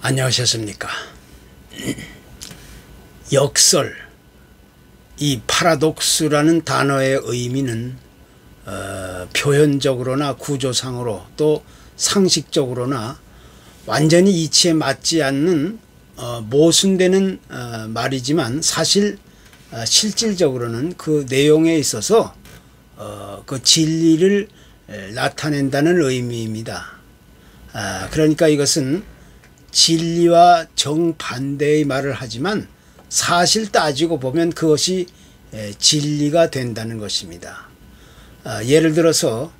안녕하셨습니까? 역설, 이 파라독스라는 단어의 의미는 표현적으로나 구조상으로 또 상식적으로나 완전히 이치에 맞지 않는 모순되는 말이지만 사실 실질적으로는 그 내용에 있어서 그 진리를 나타낸다는 의미입니다. 그러니까 이것은 진리와 정반대의 말을 하지만 사실 따지고 보면 그것이 진리가 된다는 것입니다. 예를 들어서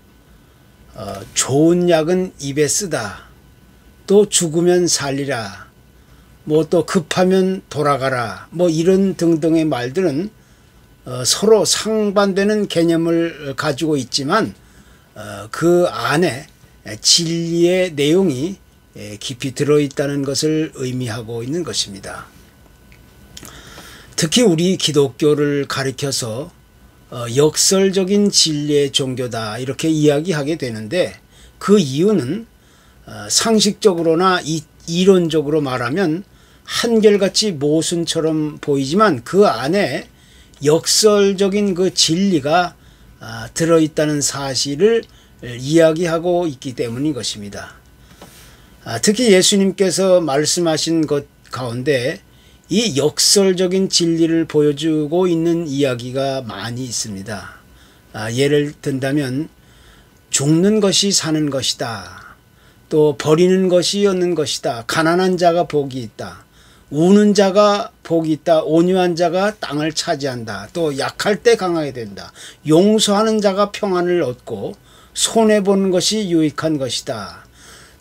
좋은 약은 입에 쓰다, 또 죽으면 살리라, 뭐 또 급하면 돌아가라, 뭐 이런 등등의 말들은 서로 상반되는 개념을 가지고 있지만 그 안에 진리의 내용이 깊이 들어있다는 것을 의미하고 있는 것입니다. 특히 우리 기독교를 가리켜서 역설적인 진리의 종교다 이렇게 이야기하게 되는데, 그 이유는 상식적으로나 이론적으로 말하면 한결같이 모순처럼 보이지만 그 안에 역설적인 그 진리가 들어있다는 사실을 이야기하고 있기 때문인 것입니다. 특히 예수님께서 말씀하신 것 가운데 이 역설적인 진리를 보여주고 있는 이야기가 많이 있습니다. 예를 든다면 죽는 것이 사는 것이다, 또 버리는 것이 얻는 것이다, 가난한 자가 복이 있다, 우는 자가 복이 있다, 온유한 자가 땅을 차지한다, 또 약할 때 강하게 된다, 용서하는 자가 평안을 얻고 손해보는 것이 유익한 것이다,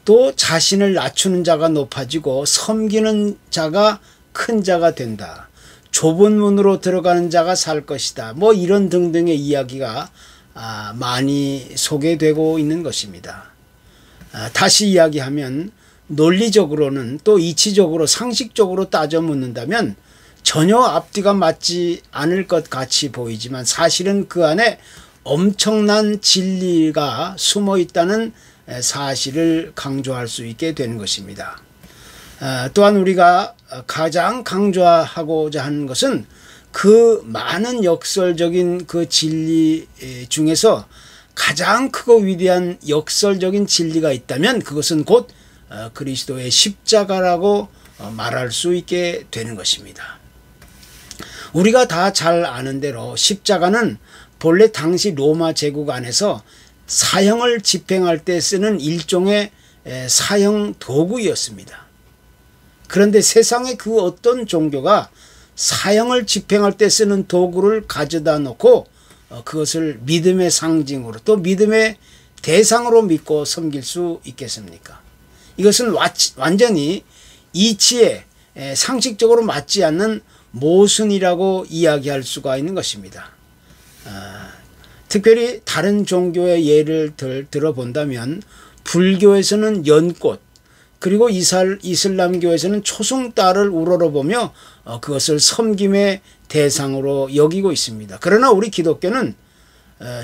또 자신을 낮추는 자가 높아지고 섬기는 자가 큰 자가 된다, 좁은 문으로 들어가는 자가 살 것이다, 뭐 이런 등등의 이야기가 많이 소개되고 있는 것입니다. 다시 이야기하면 논리적으로는 또 이치적으로 상식적으로 따져 묻는다면 전혀 앞뒤가 맞지 않을 것 같이 보이지만 사실은 그 안에 엄청난 진리가 숨어 있다는 사실을 강조할 수 있게 되는 것입니다. 또한 우리가 가장 강조하고자 하는 것은 그 많은 역설적인 그 진리 중에서 가장 크고 위대한 역설적인 진리가 있다면 그것은 곧 그리스도의 십자가라고 말할 수 있게 되는 것입니다. 우리가 다 잘 아는 대로 십자가는 본래 당시 로마 제국 안에서 사형을 집행할 때 쓰는 일종의 사형 도구였습니다. 그런데 세상의 그 어떤 종교가 사형을 집행할 때 쓰는 도구를 가져다 놓고 그것을 믿음의 상징으로 또 믿음의 대상으로 믿고 섬길 수 있겠습니까? 이것은 완전히 이치에 상식적으로 맞지 않는 모순이라고 이야기할 수가 있는 것입니다. 특별히 다른 종교의 예를 들어본다면 불교에서는 연꽃, 그리고 이슬람교에서는 초승달을 우러러보며 그것을 섬김의 대상으로 여기고 있습니다. 그러나 우리 기독교는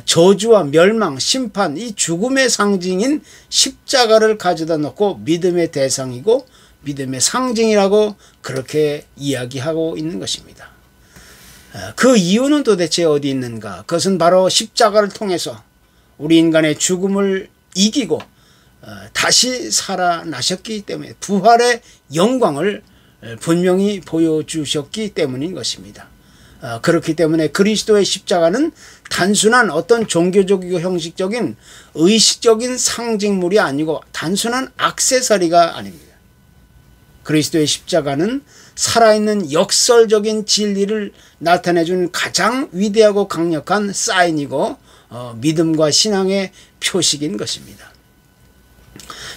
저주와 멸망, 심판, 이 죽음의 상징인 십자가를 가져다 놓고 믿음의 대상이고 믿음의 상징이라고 그렇게 이야기하고 있는 것입니다. 그 이유는 도대체 어디 있는가? 그것은 바로 십자가를 통해서 우리 인간의 죽음을 이기고 다시 살아나셨기 때문에 부활의 영광을 분명히 보여주셨기 때문인 것입니다. 그렇기 때문에 그리스도의 십자가는 단순한 어떤 종교적이고 형식적인 의식적인 상징물이 아니고 단순한 액세서리가 아닙니다. 그리스도의 십자가는 살아있는 역설적인 진리를 나타내준 가장 위대하고 강력한 사인이고 믿음과 신앙의 표식인 것입니다.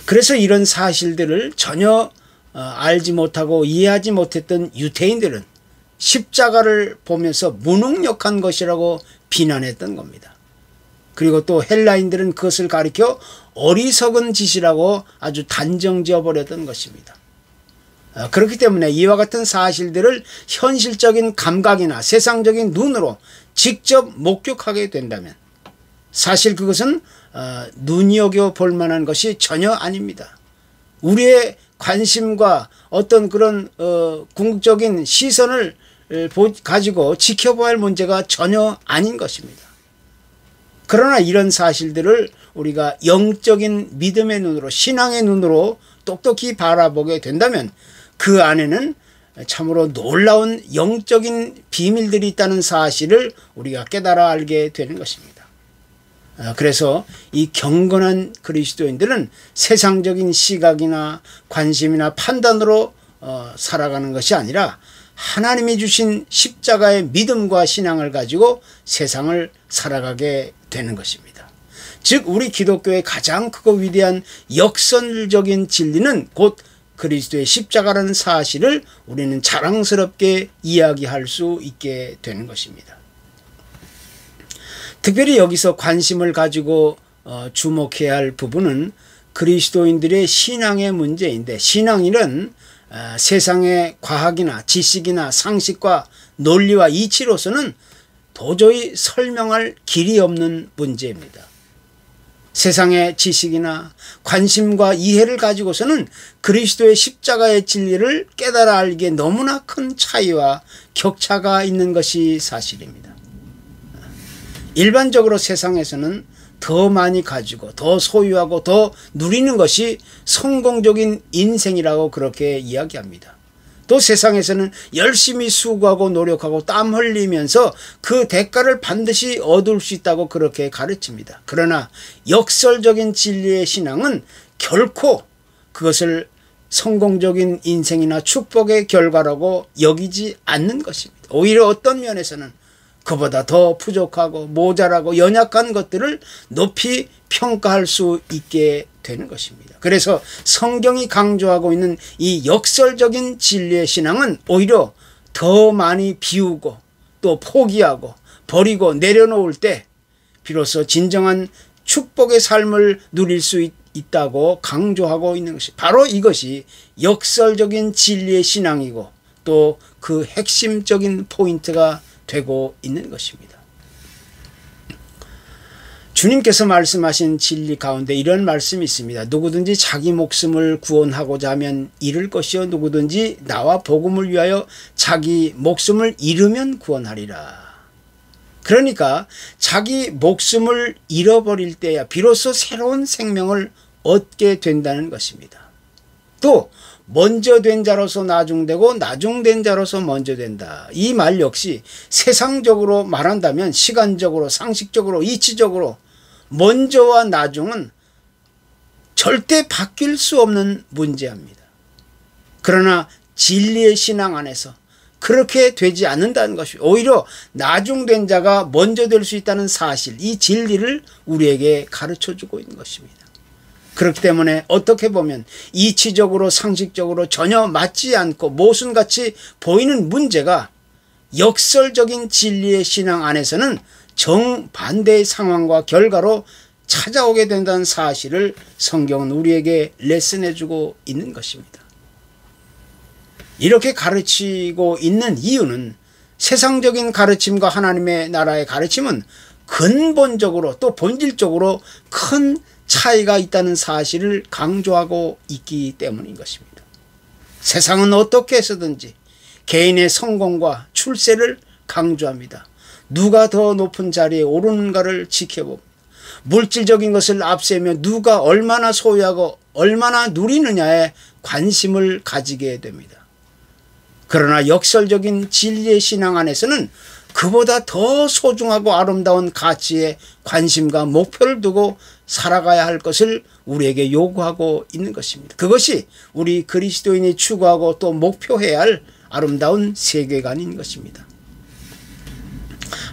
그래서 이런 사실들을 전혀 알지 못하고 이해하지 못했던 유대인들은 십자가를 보면서 무능력한 것이라고 비난했던 겁니다. 그리고 또 헬라인들은 그것을 가리켜 어리석은 짓이라고 아주 단정지어 버렸던 것입니다. 그렇기 때문에 이와 같은 사실들을 현실적인 감각이나 세상적인 눈으로 직접 목격하게 된다면 사실 그것은 눈여겨 볼 만한 것이 전혀 아닙니다. 우리의 관심과 어떤 그런 궁극적인 시선을 가지고 지켜봐야 할 문제가 전혀 아닌 것입니다. 그러나 이런 사실들을 우리가 영적인 믿음의 눈으로, 신앙의 눈으로 똑똑히 바라보게 된다면 그 안에는 참으로 놀라운 영적인 비밀들이 있다는 사실을 우리가 깨달아 알게 되는 것입니다. 그래서 이 경건한 그리스도인들은 세상적인 시각이나 관심이나 판단으로 살아가는 것이 아니라 하나님이 주신 십자가의 믿음과 신앙을 가지고 세상을 살아가게 되는 것입니다. 즉 우리 기독교의 가장 크고 위대한 역설적인 진리는 곧 그리스도의 십자가라는 사실을 우리는 자랑스럽게 이야기할 수 있게 되는 것입니다. 특별히 여기서 관심을 가지고 주목해야 할 부분은 그리스도인들의 신앙의 문제인데, 신앙이란 세상의 과학이나 지식이나 상식과 논리와 이치로서는 도저히 설명할 길이 없는 문제입니다. 세상의 지식이나 관심과 이해를 가지고서는 그리스도의 십자가의 진리를 깨달아 알기에 너무나 큰 차이와 격차가 있는 것이 사실입니다. 일반적으로 세상에서는 더 많이 가지고 더 소유하고 더 누리는 것이 성공적인 인생이라고 그렇게 이야기합니다. 또 세상에서는 열심히 수고하고 노력하고 땀 흘리면서 그 대가를 반드시 얻을 수 있다고 그렇게 가르칩니다. 그러나 역설적인 진리의 신앙은 결코 그것을 성공적인 인생이나 축복의 결과라고 여기지 않는 것입니다. 오히려 어떤 면에서는 그보다 더 부족하고 모자라고 연약한 것들을 높이 평가할 수 있게 되는 것입니다. 그래서 성경이 강조하고 있는 이 역설적인 진리의 신앙은 오히려 더 많이 비우고 또 포기하고 버리고 내려놓을 때 비로소 진정한 축복의 삶을 누릴 수 있다고 강조하고 있는 것이, 바로 이것이 역설적인 진리의 신앙이고 또 그 핵심적인 포인트가 되고 있는 것입니다. 주님께서 말씀하신 진리 가운데 이런 말씀이 있습니다. 누구든지 자기 목숨을 구원하고자 하면 잃을 것이요 누구든지 나와 복음을 위하여 자기 목숨을 잃으면 구원하리라. 그러니까 자기 목숨을 잃어버릴 때야 비로소 새로운 생명을 얻게 된다는 것입니다. 또 먼저 된 자로서 나중되고 나중된 자로서 먼저 된다. 이 말 역시 세상적으로 말한다면 시간적으로 상식적으로 이치적으로 먼저와 나중은 절대 바뀔 수 없는 문제입니다. 그러나 진리의 신앙 안에서 그렇게 되지 않는다는 것이, 오히려 나중된 자가 먼저 될 수 있다는 사실, 이 진리를 우리에게 가르쳐주고 있는 것입니다. 그렇기 때문에 어떻게 보면 이치적으로 상식적으로 전혀 맞지 않고 모순같이 보이는 문제가 역설적인 진리의 신앙 안에서는 정반대의 상황과 결과로 찾아오게 된다는 사실을 성경은 우리에게 레슨해주고 있는 것입니다. 이렇게 가르치고 있는 이유는 세상적인 가르침과 하나님의 나라의 가르침은 근본적으로 또 본질적으로 큰 차이가 있다는 사실을 강조하고 있기 때문인 것입니다. 세상은 어떻게 해서든지 개인의 성공과 출세를 강조합니다. 누가 더 높은 자리에 오르는가를 지켜봅니다. 물질적인 것을 앞세우며 누가 얼마나 소유하고 얼마나 누리느냐에 관심을 가지게 됩니다. 그러나 역설적인 진리의 신앙 안에서는 그보다 더 소중하고 아름다운 가치에 관심과 목표를 두고 살아가야 할 것을 우리에게 요구하고 있는 것입니다. 그것이 우리 그리스도인이 추구하고 또 목표해야 할 아름다운 세계관인 것입니다.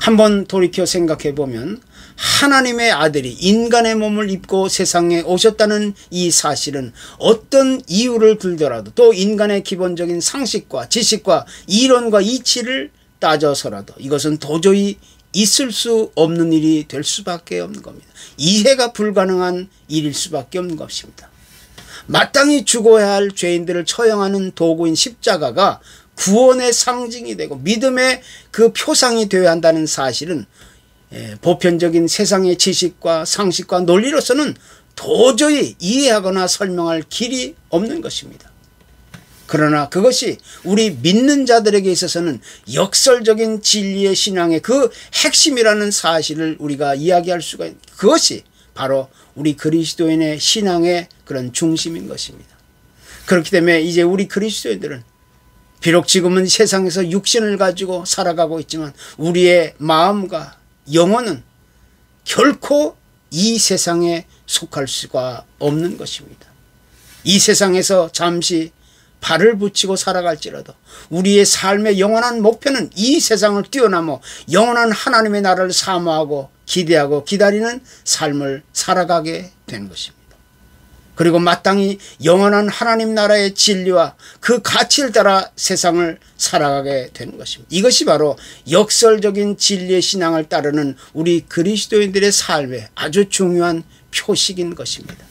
한번 돌이켜 생각해 보면 하나님의 아들이 인간의 몸을 입고 세상에 오셨다는 이 사실은 어떤 이유를 들더라도 또 인간의 기본적인 상식과 지식과 이론과 이치를 따져서라도 이것은 도저히 있을 수 없는 일이 될 수밖에 없는 겁니다. 이해가 불가능한 일일 수밖에 없는 것입니다. 마땅히 죽어야 할 죄인들을 처형하는 도구인 십자가가 구원의 상징이 되고 믿음의 그 표상이 되어야 한다는 사실은 보편적인 세상의 지식과 상식과 논리로서는 도저히 이해하거나 설명할 길이 없는 것입니다. 그러나 그것이 우리 믿는 자들에게 있어서는 역설적인 진리의 신앙의 그 핵심이라는 사실을 우리가 이야기할 수가 있는, 그것이 바로 우리 그리스도인의 신앙의 그런 중심인 것입니다. 그렇기 때문에 이제 우리 그리스도인들은 비록 지금은 세상에서 육신을 가지고 살아가고 있지만 우리의 마음과 영혼은 결코 이 세상에 속할 수가 없는 것입니다. 이 세상에서 잠시 발을 붙이고 살아갈지라도 우리의 삶의 영원한 목표는 이 세상을 뛰어넘어 영원한 하나님의 나라를 사모하고 기대하고 기다리는 삶을 살아가게 되는 것입니다. 그리고 마땅히 영원한 하나님 나라의 진리와 그 가치를 따라 세상을 살아가게 되는 것입니다. 이것이 바로 역설적인 진리의 신앙을 따르는 우리 그리스도인들의 삶의 아주 중요한 표식인 것입니다.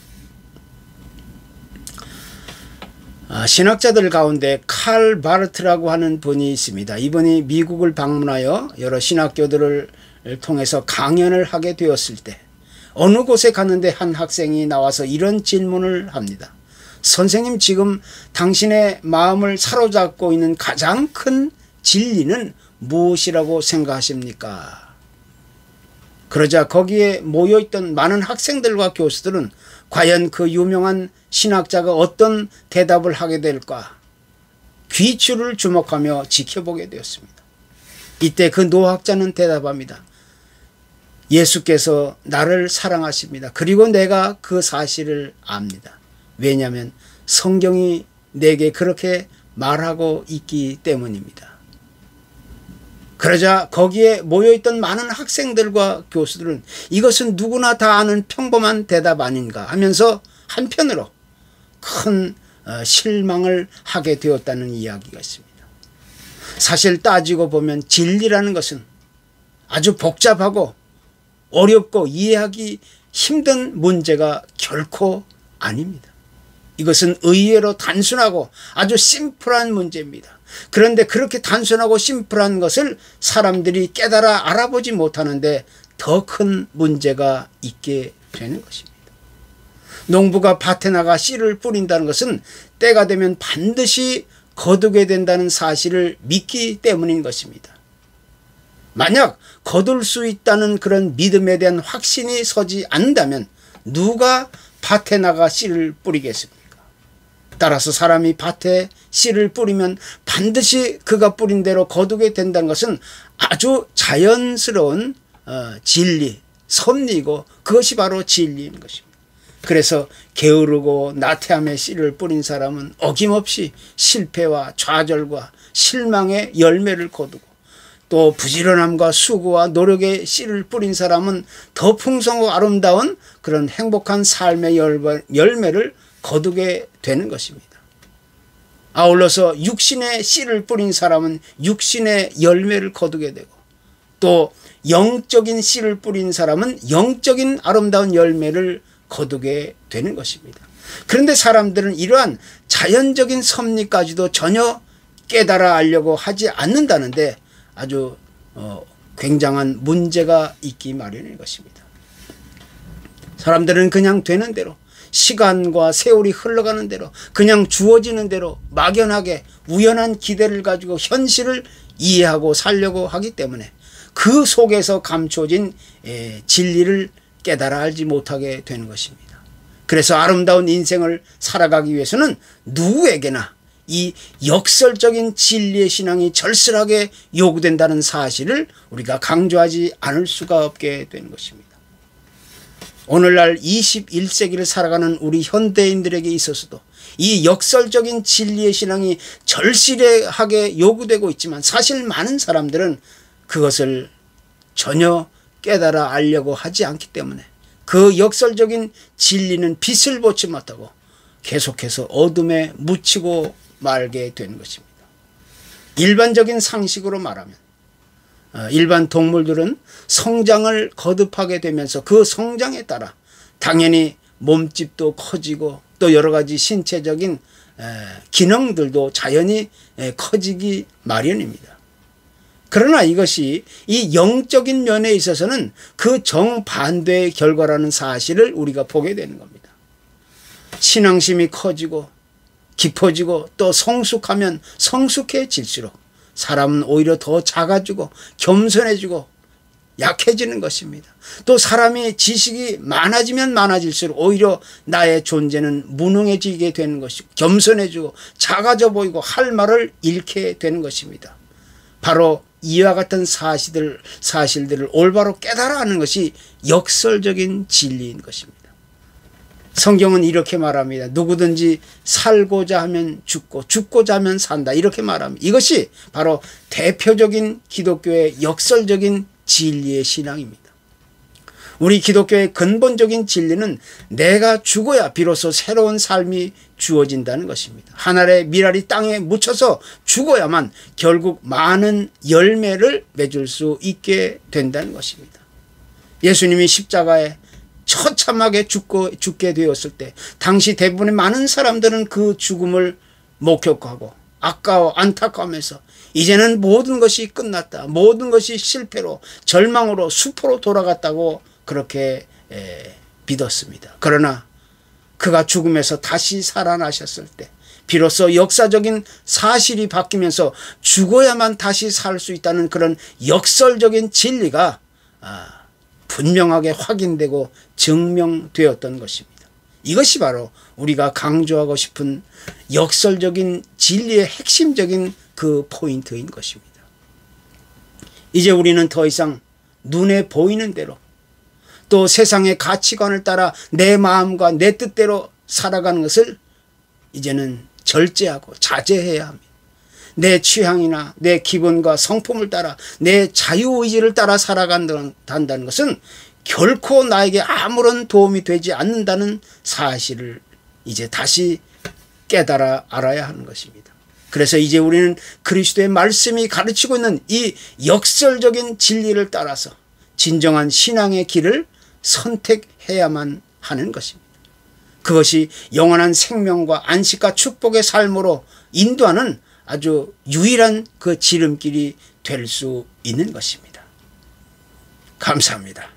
신학자들 가운데 칼 바르트라고 하는 분이 있습니다. 이분이 미국을 방문하여 여러 신학교들을 통해서 강연을 하게 되었을 때 어느 곳에 갔는데 한 학생이 나와서 이런 질문을 합니다. 선생님, 지금 당신의 마음을 사로잡고 있는 가장 큰 진리는 무엇이라고 생각하십니까? 그러자 거기에 모여있던 많은 학생들과 교수들은 과연 그 유명한 신학자가 어떤 대답을 하게 될까 귀추를 주목하며 지켜보게 되었습니다. 이때 그 노학자는 대답합니다. 예수께서 나를 사랑하십니다. 그리고 내가 그 사실을 압니다. 왜냐하면 성경이 내게 그렇게 말하고 있기 때문입니다. 그러자 거기에 모여있던 많은 학생들과 교수들은 이것은 누구나 다 아는 평범한 대답 아닌가 하면서 한편으로 큰 실망을 하게 되었다는 이야기가 있습니다. 사실 따지고 보면 진리라는 것은 아주 복잡하고 어렵고 이해하기 힘든 문제가 결코 아닙니다. 이것은 의외로 단순하고 아주 심플한 문제입니다. 그런데 그렇게 단순하고 심플한 것을 사람들이 깨달아 알아보지 못하는데 더 큰 문제가 있게 되는 것입니다. 농부가 밭에 나가 씨를 뿌린다는 것은 때가 되면 반드시 거두게 된다는 사실을 믿기 때문인 것입니다. 만약 거둘 수 있다는 그런 믿음에 대한 확신이 서지 않는다면 누가 밭에 나가 씨를 뿌리겠습니까? 따라서 사람이 밭에 씨를 뿌리면 반드시 그가 뿌린 대로 거두게 된다는 것은 아주 자연스러운 진리, 섭리이고 그것이 바로 진리인 것입니다. 그래서 게으르고 나태함에 씨를 뿌린 사람은 어김없이 실패와 좌절과 실망의 열매를 거두고 또 부지런함과 수고와 노력의 씨를 뿌린 사람은 더 풍성하고 아름다운 그런 행복한 삶의 열매를 거두게 되는 것입니다. 아울러서 육신의 씨를 뿌린 사람은 육신의 열매를 거두게 되고 또 영적인 씨를 뿌린 사람은 영적인 아름다운 열매를 거두게 되는 것입니다. 그런데 사람들은 이러한 자연적인 섭리까지도 전혀 깨달아 알려고 하지 않는다는데 아주 굉장한 문제가 있기 마련인 것입니다. 사람들은 그냥 되는 대로 시간과 세월이 흘러가는 대로 그냥 주어지는 대로 막연하게 우연한 기대를 가지고 현실을 이해하고 살려고 하기 때문에 그 속에서 감춰진 진리를 깨달아 알지 못하게 되는 것입니다. 그래서 아름다운 인생을 살아가기 위해서는 누구에게나 이 역설적인 진리의 신앙이 절실하게 요구된다는 사실을 우리가 강조하지 않을 수가 없게 되는 것입니다. 오늘날 21세기를 살아가는 우리 현대인들에게 있어서도 이 역설적인 진리의 신앙이 절실하게 요구되고 있지만 사실 많은 사람들은 그것을 전혀 깨달아 알려고 하지 않기 때문에 그 역설적인 진리는 빛을 보지 못하고 계속해서 어둠에 묻히고 말게 되는 것입니다. 일반적인 상식으로 말하면 일반 동물들은 성장을 거듭하게 되면서 그 성장에 따라 당연히 몸집도 커지고 또 여러 가지 신체적인 기능들도 자연히 커지기 마련입니다. 그러나 이것이 이 영적인 면에 있어서는 그 정반대의 결과라는 사실을 우리가 보게 되는 겁니다. 신앙심이 커지고 깊어지고 또 성숙하면 성숙해질수록 사람은 오히려 더 작아지고 겸손해지고 약해지는 것입니다. 또 사람이 지식이 많아지면 많아질수록 오히려 나의 존재는 무능해지게 되는 것이고 겸손해지고 작아져 보이고 할 말을 잃게 되는 것입니다. 바로 이와 같은 사실들을 올바로 깨달아 하는 것이 역설적인 진리인 것입니다. 성경은 이렇게 말합니다. 누구든지 살고자 하면 죽고 죽고자 하면 산다, 이렇게 말합니다. 이것이 바로 대표적인 기독교의 역설적인 진리의 신앙입니다. 우리 기독교의 근본적인 진리는 내가 죽어야 비로소 새로운 삶이 주어진다는 것입니다. 하늘의 미랄이 땅에 묻혀서 죽어야만 결국 많은 열매를 맺을 수 있게 된다는 것입니다. 예수님이 십자가에 처참하게 죽게 되었을 때 당시 대부분의 많은 사람들은 그 죽음을 목격하고 아까워 안타까워하면서 이제는 모든 것이 끝났다, 모든 것이 실패로 절망으로 수포로 돌아갔다고 그렇게 믿었습니다. 그러나 그가 죽음에서 다시 살아나셨을 때 비로소 역사적인 사실이 바뀌면서 죽어야만 다시 살 수 있다는 그런 역설적인 진리가 분명하게 확인되고 증명되었던 것입니다. 이것이 바로 우리가 강조하고 싶은 역설적인 진리의 핵심적인 그 포인트인 것입니다. 이제 우리는 더 이상 눈에 보이는 대로 또 세상의 가치관을 따라 내 마음과 내 뜻대로 살아가는 것을 이제는 절제하고 자제해야 합니다. 내 취향이나 내 기분과 성품을 따라 내 자유의지를 따라 살아간다는 것은 결코 나에게 아무런 도움이 되지 않는다는 사실을 이제 다시 깨달아 알아야 하는 것입니다. 그래서 이제 우리는 그리스도의 말씀이 가르치고 있는 이 역설적인 진리를 따라서 진정한 신앙의 길을 선택해야만 하는 것입니다. 그것이 영원한 생명과 안식과 축복의 삶으로 인도하는 아주 유일한 그 지름길이 될 수 있는 것입니다. 감사합니다.